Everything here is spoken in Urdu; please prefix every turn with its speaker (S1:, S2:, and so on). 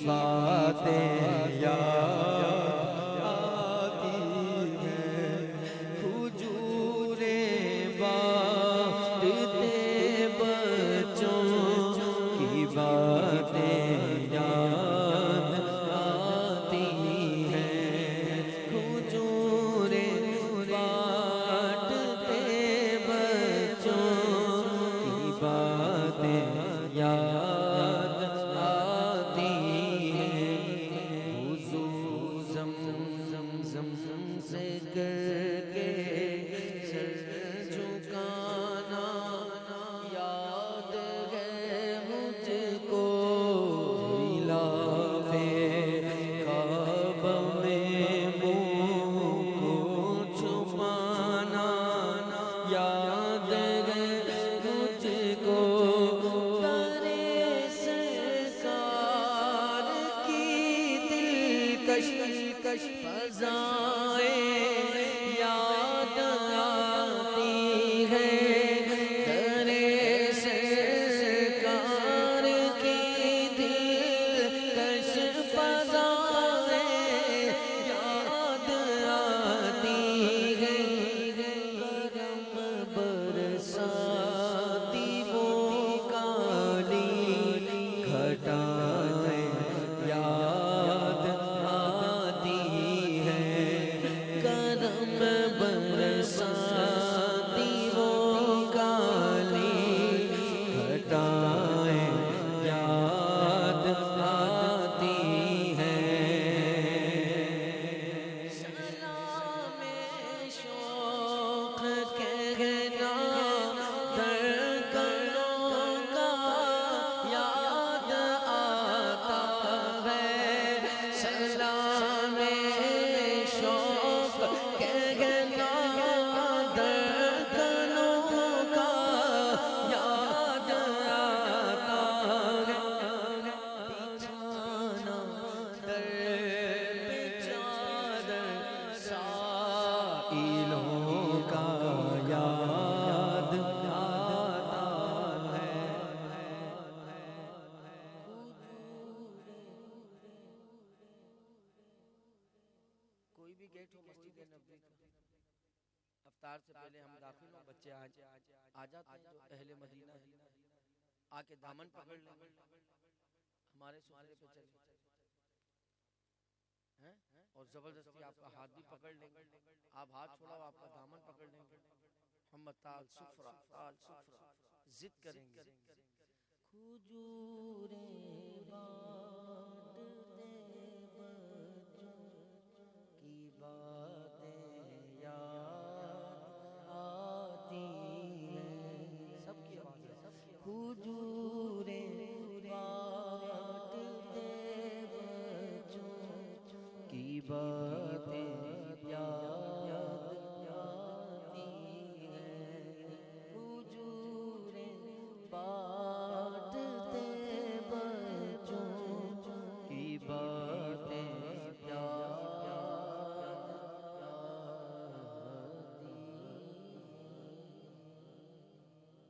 S1: باتیں یاد آتی ہیں، کھجورے بانٹتے بچوں کی باتیں یاد آتی ہیں، کھجورے بانٹتے بچوں کی باتیں یاد آتی ہیں، وضو زمزم سے کر کے سر جھکانا یاد ہے مجھ کو، غلاف کعبہ میں منہ کو چھپانا یاد ہے مجھ کو، سرکار کی دلکش فضائیں یاد آتی ہیں، در سرکار کی دلکش فضائیں یاد آتی ہیں، کرم برساتی وہ کالی گھٹائیں یاد آتی ہیں، کرم برساتی وہ کالی گھٹائیں یاد آتی ہیں، سلام شوق کہنا دھڑکنوں کا یاد آتا ہے، سلام شوق کہنا دھڑکنوں کا یاد آتا ہے، بچھانا در پہ چادر سائلوں کا یاد آتا ہے، کوئی بھی گیٹ ہو مسجد نبوی کا، افطار سے پہلے ہم داخل ہوں، بچے آ جاتے ہیں جو اہل مدینہ ہے، آ کے دامن پکڑ لیں، ہمارے سفرے پہ چلیں اور زبردستی آپ کا ہاتھ بھی پکڑ لیں گے، آپ ہاتھ چھوڑا آپ کا دامن پکڑ لیں گے، محمد تعال سفرہ ضد کریں گے، کھجوریں بانٹتے بچوں کی باتیں یاد آتی ہیں، سب کی آواز ہے، کھجوریں بانٹتے بچوں کی باتیں